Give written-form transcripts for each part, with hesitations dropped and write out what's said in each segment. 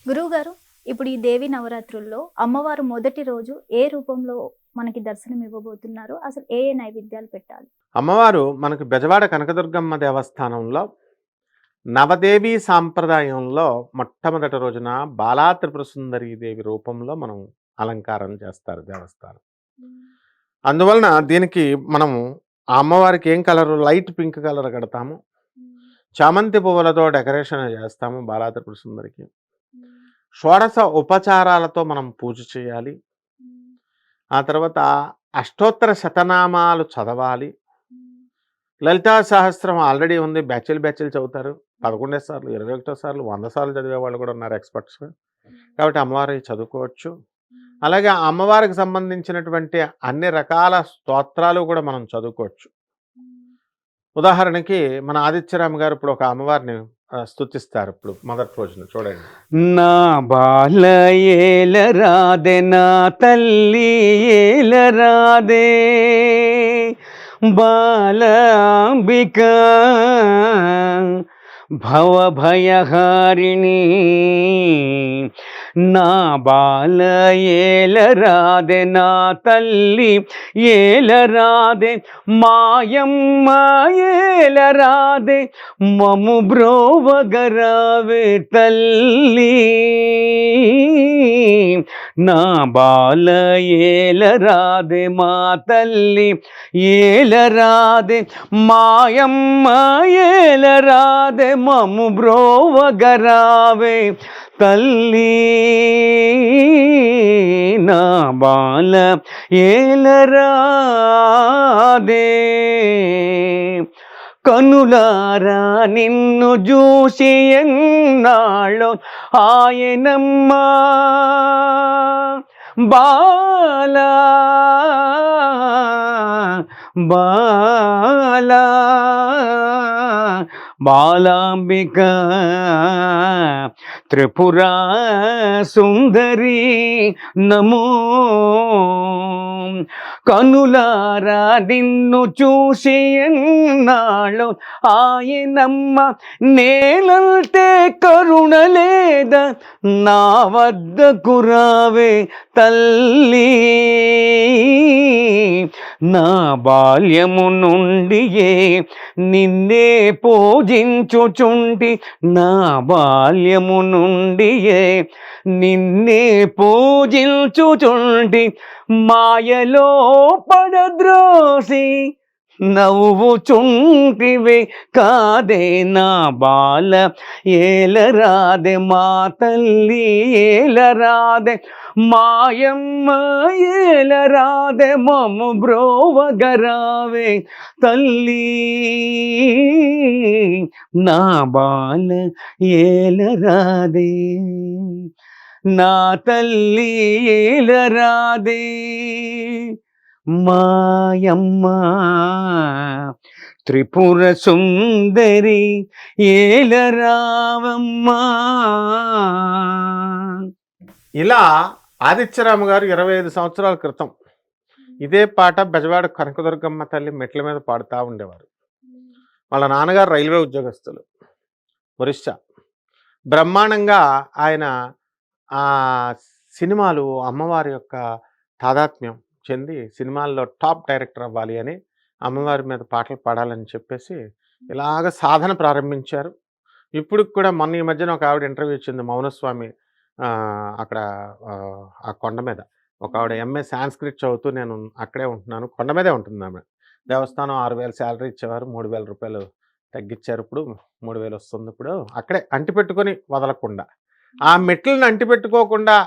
గురువుగారు, ఇప్పుడు ఈ దేవి నవరాత్రుల్లో అమ్మవారు మొదటి రోజు ఏ రూపంలో మనకి దర్శనం ఇవ్వబోతున్నారు? అసలు ఏ ఏ నైవేద్యాలు పెట్టాలి? అమ్మవారు మనకు బెజవాడ కనకదుర్గమ్మ దేవస్థానంలో నవదేవి సాంప్రదాయంలో మొట్టమొదటి రోజున బాలా త్రిపుర సుందరీ దేవి రూపంలో మనం అలంకారం చేస్తారు దేవస్థానం. అందువలన దీనికి మనము ఆ అమ్మవారికి ఏం కలరు, లైట్ పింక్ కలర్ కడతాము. చామంతి పువ్వులతో డెకరేషన్ చేస్తాము బాలా త్రిపుర సుందరికి. షోడశ ఉపచారాలతో మనం పూజ చేయాలి. ఆ తర్వాత అష్టోత్తర శతనామాలు చదవాలి. లలితా సహస్రం ఆల్రెడీ ఉంది, బ్యాచ్లు చదువుతారు. 11 సార్లు, 21 సార్లు, 100 సార్లు చదివే వాళ్ళు కూడా ఉన్నారు ఎక్స్పర్ట్స్. కాబట్టి అమ్మవారి చదువుకోవచ్చు. అలాగే ఆ అమ్మవారికి సంబంధించినటువంటి అన్ని రకాల స్తోత్రాలు కూడా మనం చదువుకోవచ్చు. ఉదాహరణకి మన ఆదిత్యరామ్ గారు ఇప్పుడు ఒక అమ్మవారిని స్తుతిస్తారు. ఇప్పుడు మొదటి రోజున చూడండి. నా బాల ఏలరాదే, నా తల్లి ఏలరాదే, బాలాంబిక భవభయహారిణి. నా బాల ఏలరాదే, నా తల్లి ఏలరాదే, మాయమ్మ ఏలరాదే, మము బ్రోవగరావే తల్లి. నా బాల ఏలరాదే, మా తల్లి ఏలరాదే, మాయమ్మ ఏలరాదే, మము బ్రోవగరావే తల్లి. నా బాల ఏలరాదే. కనులారా నిన్ను చూసి ఎన్నాళ్ళో ఆయనమ్మా బాలా బాలా బాలాంబిక త్రిపురా సుందరి నమో. కనులారా నిన్ను చూసి ఎన్నాళ్ళు ఆయనమ్మ, నేలంటే కరుణ లేదా నా వద్దకు రావే తల్లి. నా బాల్యము నుండియే నిన్నే పూజించుచుంటి, నా బాల్యము నుండియే నిన్నే పూజించుచుంటి, మాయలో పడద్రోసి నవ్వుచుంటివే కాదే నా బాల ఏలరాదే, మా తల్లి ఏలరాదే, మాయమ్మ ఏలరాదే, మము బ్రోవగరావే తల్లి. నా బాల ఏలరాదే, నా తల్లి ఏలరాదే, మాయమ్మ త్రిపుర సుందరి ఏలరావమ్మా. ఇలా ఆదిత్యరామ్ గారు 25 సంవత్సరాల క్రితం ఇదే పాట బెజవాడ కనకదుర్గమ్మ తల్లి మెట్ల మీద పాడుతూ ఉండేవారు. వాళ్ళ నాన్నగారు రైల్వే ఉద్యోగస్తులు, ఒరిస్సా. బ్రహ్మాండంగా ఆయన ఆ సినిమాలు అమ్మవారి యొక్క తాదాత్మ్యం చెంది సినిమాల్లో టాప్ డైరెక్టర్ అవ్వాలి అని అమ్మవారి మీద పాటలు పాడాలని చెప్పేసి ఇలాగ సాధన ప్రారంభించారు. ఇప్పుడు కూడా మొన్న ఈ మధ్యన ఒక ఆవిడ ఇంటర్వ్యూ ఇచ్చింది, మౌనస్వామి. అక్కడ ఆ కొండ మీద ఒక ఆవిడ ఎంఏ సాంస్క్రిట్ చదువుతూ, నేను అక్కడే ఉంటున్నాను, కొండ మీదే ఉంటుంది ఆమె. దేవస్థానం 6,000 శాలరీ ఇచ్చేవారు, 3,000 రూపాయలు తగ్గించారు, ఇప్పుడు 3,000 వస్తుంది. ఇప్పుడు అక్కడే అంటిపెట్టుకొని వదలకుండా, ఆ మెట్లను అంటిపెట్టుకోకుండా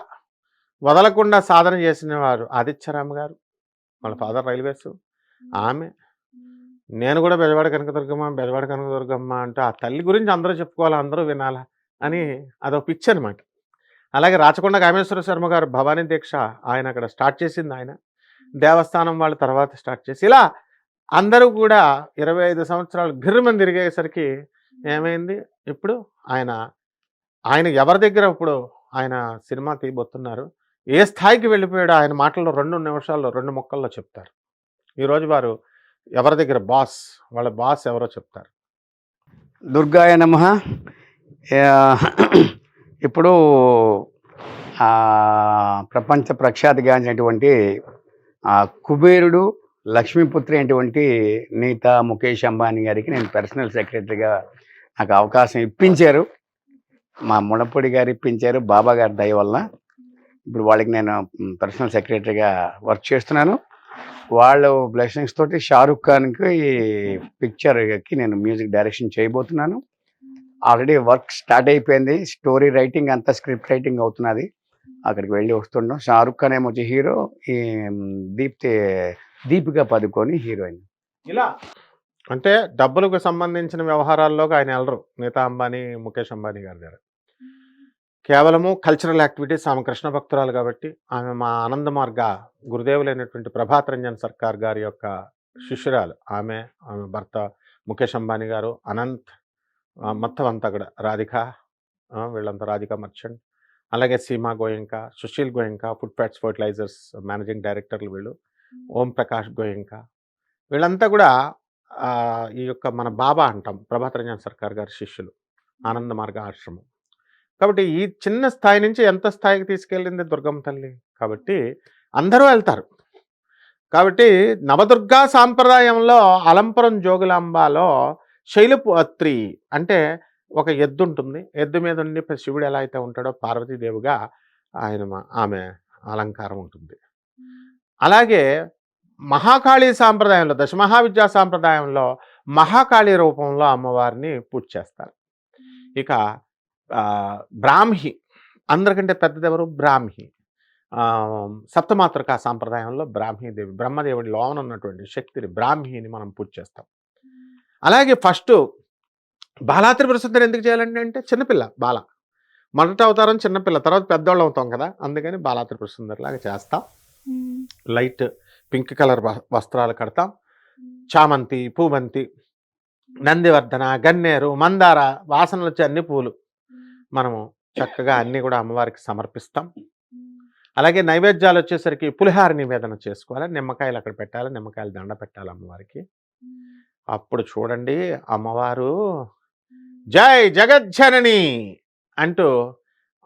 వదలకుండా సాధన చేసిన వారు ఆదిత్యరామ్ గారు. వాళ్ళ ఫాదర్ రైల్వేస్, ఆమె. నేను కూడా బెజవాడ కనకదుర్గమ్మ అంటే ఆ తల్లి గురించి అందరూ చెప్పుకోవాలా, అందరూ వినాలా అని అదో పిచ్చి అనమాట. అలాగే రాచకొండ కామేశ్వర శర్మ గారు భవానీ దీక్ష, ఆయన అక్కడ స్టార్ట్ చేసింది ఆయన. దేవస్థానం వాళ్ళ తర్వాత స్టార్ట్ చేసి ఇలా అందరూ కూడా 25 సంవత్సరాలు గిర్రమని తిరిగేసరికి ఏమైంది, ఇప్పుడు ఆయన ఎవరి దగ్గర ఇప్పుడు ఆయన సినిమా తీయబోతున్నారు, ఏ స్థాయికి వెళ్ళిపోయాడో ఆయన మాటల్లో 2 నిమిషాల్లో 2 ముక్కల్లో చెప్తారు. ఈరోజు వారు ఎవరి దగ్గర బాస్, వాళ్ళ బాస్ ఎవరో చెప్తారు. దుర్గాయ నమః. ఇప్పుడు ప్రపంచ ప్రఖ్యాతిగాంచినటువంటి కుబేరుడు లక్ష్మీపుత్రి అయినటువంటి నీతా ముఖేష్ అంబానీ గారికి నేను పర్సనల్ సెక్రటరీగా నాకు అవకాశం ఇప్పించారు. మా మునపొడి గారు ఇప్పించారు, బాబా గారి దయ వల్ల. ఇప్పుడు వాళ్ళకి నేను పర్సనల్ సెక్రటరీగా వర్క్ చేస్తున్నాను. వాళ్ళ బ్లెస్సింగ్స్ తోటి షారుఖ్ ఖాన్కి ఈ పిక్చర్కి నేను మ్యూజిక్ డైరెక్షన్ చేయబోతున్నాను. ఆల్రెడీ వర్క్ స్టార్ట్ అయిపోయింది. స్టోరీ రైటింగ్ అంతా స్క్రిప్ట్ రైటింగ్ అవుతున్నది. అక్కడికి వెళ్ళి వస్తుంటాం. షారుఖ్ ఖాన్ ఏమో వచ్చి హీరో, ఈ దీపికా పదుకొని హీరోయిన్. ఇలా అంటే డబ్బులకు సంబంధించిన వ్యవహారాల్లోకి ఆయన వెళ్ళరు. నీతా అంబానీ, ముఖేష్ అంబానీ గారి దగ్గర కేవలము కల్చరల్ యాక్టివిటీస్. ఆమె కృష్ణ భక్తురాలు కాబట్టి ఆమె మా ఆనంద మార్గ గురుదేవులైనటువంటి ప్రభాత్ రంజన్ సర్కార్ గారి యొక్క శిష్యురాలు. ఆమె భర్త ముఖేష్ అంబానీ గారు, అనంత్, మొత్తం అంతా కూడా రాధిక, వీళ్ళంతా రాధిక మర్చెంట్, అలాగే Seema Goenka, Sushil Goenka, food fats fertilizers managing డైరెక్టర్లు వీళ్ళు, ఓం ప్రకాష్ గోయంకా, వీళ్ళంతా కూడా ఈ యొక్క మన బాబా అంటాం ప్రభాత్ రంజన్ సర్కార్ గారి శిష్యులు, ఆనంద మార్గ ఆశ్రమం. కాబట్టి ఈ చిన్న స్థాయి నుంచి ఎంత స్థాయికి తీసుకెళ్ళింది దుర్గమ్మ తల్లి. కాబట్టి అందరూ వెళ్తారు. కాబట్టి నవదుర్గా సాంప్రదాయంలో అలంపురం జోగులాంబలో శైలపుత్రి అంటే ఒక ఎద్దు ఉంటుంది. ఎద్దు మీద ఉండి శివుడు ఎలా అయితే ఉంటాడో పార్వతీదేవిగా ఆమె అలంకారం ఉంటుంది. అలాగే మహాకాళీ సాంప్రదాయంలో, దశమహావిద్యా సాంప్రదాయంలో మహాకాళీ రూపంలో అమ్మవారిని పూజ చేస్తారు. ఇక బ్రాహ్మి, అందరికంటే పెద్దదెవరు? బ్రాహ్మి. సప్తమాతృకా సాంప్రదాయంలో బ్రాహ్మీదేవి, బ్రహ్మదేవుడి లోన ఉన్నటువంటి శక్తిని బ్రాహ్మిని మనం పూజ చేస్తాం. అలాగే ఫస్ట్ బాలా త్రిపుర సుందరి ఎందుకు చేయాలంటే అంటే చిన్నపిల్ల బాల, మొదటి అవతారం చిన్నపిల్ల, తర్వాత పెద్దవాళ్ళు అవుతాం కదా, అందుకని బాలా త్రిపుర సుందరి లాగా చేస్తాం. లైట్ పింక్ కలర్ వస్త్రాలు కడతాం. చామంతి, పూబంతి, నందివర్ధన, గన్నేరు, మందార వాసనలు వచ్చే అన్ని పూలు మనము చక్కగా అన్నీ కూడా అమ్మవారికి సమర్పిస్తాం. అలాగే నైవేద్యాలు వచ్చేసరికి పులిహార నివేదన చేసుకోవాలి. నిమ్మకాయలు అక్కడ పెట్టాలి, నిమ్మకాయలు దండ పెట్టాలి అమ్మవారికి. అప్పుడు చూడండి అమ్మవారు జై జగజ్జనని అంటూ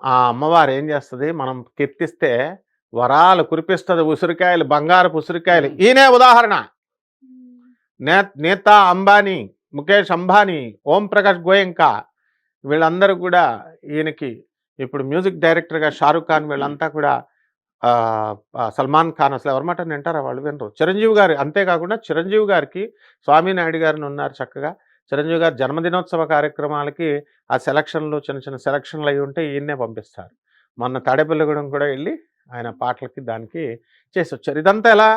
ఆ అమ్మవారు ఏం చేస్తుంది, మనం కీర్తిస్తే వరాలు కురిపిస్తుంది. ఉసిరికాయలు, బంగారపు ఉసిరికాయలు. ఈయనే ఉదాహరణ. నీతా అంబానీ, ముఖేష్ అంబానీ, ఓం ప్రకాష్ గోయంకా, వీళ్ళందరూ కూడా ఈయనకి ఇప్పుడు మ్యూజిక్ డైరెక్టర్గా షారుఖ్ ఖాన్, వీళ్ళంతా కూడా సల్మాన్ ఖాన్, అసలు ఎవరమాట వింటారా వాళ్ళు? వినరు. చిరంజీవి గారు, అంతేకాకుండా చిరంజీవి గారికి స్వామినాయుడు గారిని ఉన్నారు చక్కగా. చిరంజీవి గారు జన్మదినోత్సవ కార్యక్రమాలకి ఆ సెలక్షన్లు, చిన్న చిన్న సెలక్షన్లు అవి ఉంటే ఈయన్నే పంపిస్తారు. మొన్న తాడేపల్లిగూడెం కూడా వెళ్ళి ఆయన పాటలకి దానికి చేసి వచ్చారు. ఇదంతా ఎలా?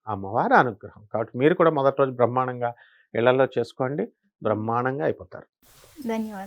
అమ్మవారి అనుగ్రహం. కాబట్టి మీరు కూడా మొదటి రోజు బ్రహ్మాండంగా ఇళ్లలో చేసుకోండి, బ్రహ్మాండంగా అయిపోతారు. ధన్యవాదాలు.